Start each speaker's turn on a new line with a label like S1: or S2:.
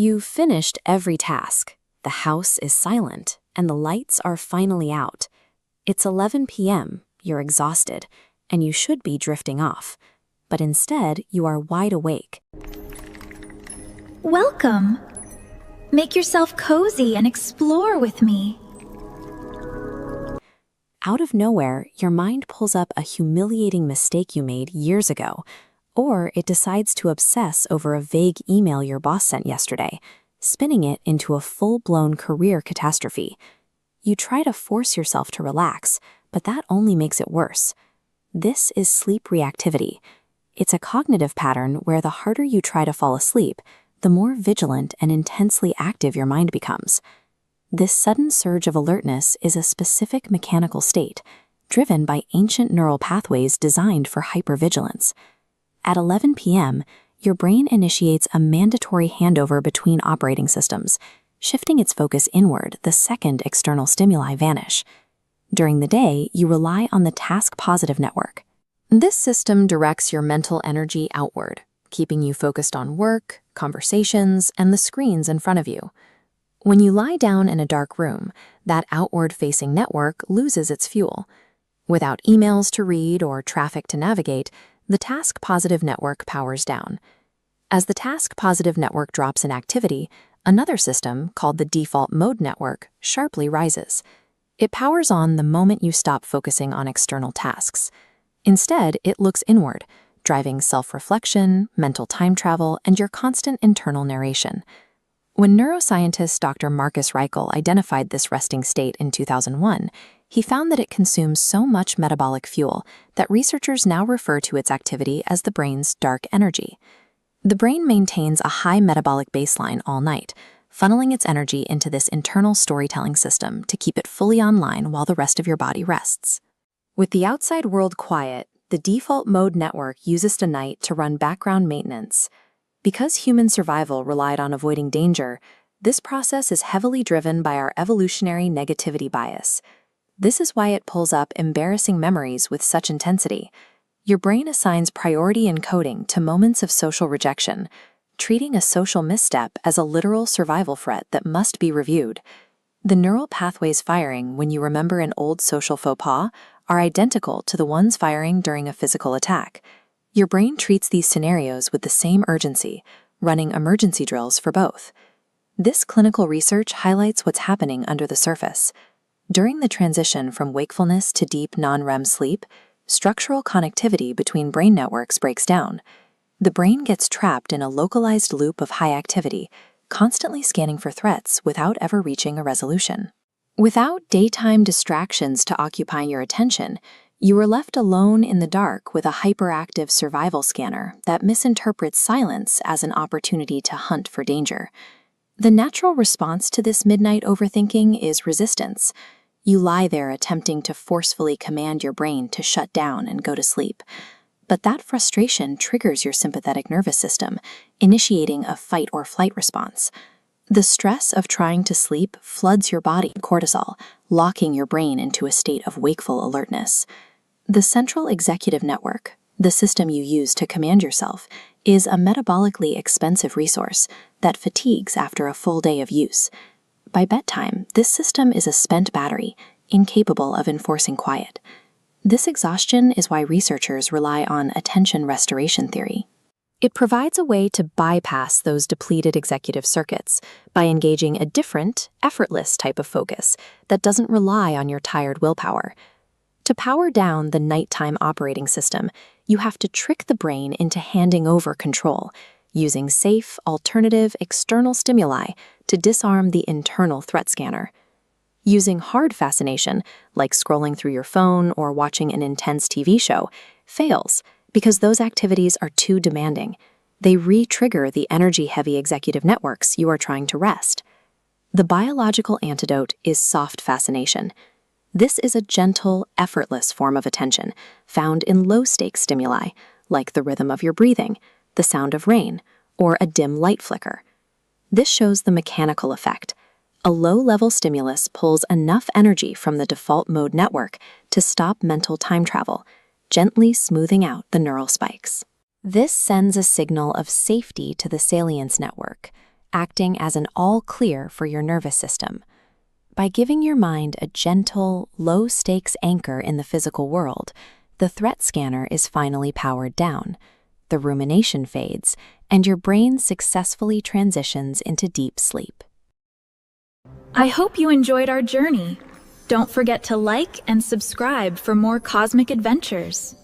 S1: You've finished every task. The house is silent, and the lights are finally out. It's 11 p.m., you're exhausted, and you should be drifting off. But instead, you are wide awake.
S2: Welcome. Make yourself cozy and explore with me.
S1: Out of nowhere, your mind pulls up a humiliating mistake you made years ago, or it decides to obsess over a vague email your boss sent yesterday, spinning it into a full-blown career catastrophe. You try to force yourself to relax, but that only makes it worse. This is sleep reactivity. It's a cognitive pattern where the harder you try to fall asleep, the more vigilant and intensely active your mind becomes. This sudden surge of alertness is a specific mechanical state, driven by ancient neural pathways designed for hypervigilance. At 11 p.m., your brain initiates a mandatory handover between operating systems, shifting its focus inward the second external stimuli vanish. During the day, you rely on the task-positive network. This system directs your mental energy outward, keeping you focused on work, conversations, and the screens in front of you. When you lie down in a dark room, that outward-facing network loses its fuel. Without emails to read or traffic to navigate, the task-positive network powers down. As the task-positive network drops in activity, another system, called the default mode network, sharply rises. It powers on the moment you stop focusing on external tasks. Instead, it looks inward, driving self-reflection, mental time travel, and your constant internal narration. When neuroscientist Dr. Marcus Reichel identified this resting state in 2001, he found that it consumes so much metabolic fuel that researchers now refer to its activity as the brain's dark energy. The brain maintains a high metabolic baseline all night, funneling its energy into this internal storytelling system to keep it fully online while the rest of your body rests. With the outside world quiet, the default mode network uses the night to run background maintenance. Because human survival relied on avoiding danger, this process is heavily driven by our evolutionary negativity bias. This is why it pulls up embarrassing memories with such intensity. Your brain assigns priority encoding to moments of social rejection, treating a social misstep as a literal survival threat that must be reviewed. The neural pathways firing when you remember an old social faux pas are identical to the ones firing during a physical attack. Your brain treats these scenarios with the same urgency, running emergency drills for both. This clinical research highlights what's happening under the surface. During the transition from wakefulness to deep non-REM sleep, structural connectivity between brain networks breaks down. The brain gets trapped in a localized loop of high activity, constantly scanning for threats without ever reaching a resolution. Without daytime distractions to occupy your attention, you are left alone in the dark with a hyperactive survival scanner that misinterprets silence as an opportunity to hunt for danger. The natural response to this midnight overthinking is resistance. You lie there attempting to forcefully command your brain to shut down and go to sleep. But that frustration triggers your sympathetic nervous system, initiating a fight or flight response. The stress of trying to sleep floods your body with cortisol, locking your brain into a state of wakeful alertness. The central executive network, the system you use to command yourself, is a metabolically expensive resource that fatigues after a full day of use. By bedtime, this system is a spent battery, incapable of enforcing quiet. This exhaustion is why researchers rely on attention restoration theory. It provides a way to bypass those depleted executive circuits by engaging a different, effortless type of focus that doesn't rely on your tired willpower. To power down the nighttime operating system, you have to trick the brain into handing over control, using safe, alternative, external stimuli to disarm the internal threat scanner. Using hard fascination, like scrolling through your phone or watching an intense TV show, fails because those activities are too demanding. They re-trigger the energy-heavy executive networks you are trying to rest. The biological antidote is soft fascination. This is a gentle, effortless form of attention found in low-stakes stimuli, like the rhythm of your breathing, the sound of rain, or a dim light flicker. This shows the mechanical effect. A low-level stimulus pulls enough energy from the default mode network to stop mental time travel, gently smoothing out the neural spikes. This sends a signal of safety to the salience network, acting as an all clear for your nervous system. By giving your mind a gentle, low-stakes anchor in the physical world, the threat scanner is finally powered down, the rumination fades, and your brain successfully transitions into deep sleep.
S2: I hope you enjoyed our journey. Don't forget to like and subscribe for more cosmic adventures.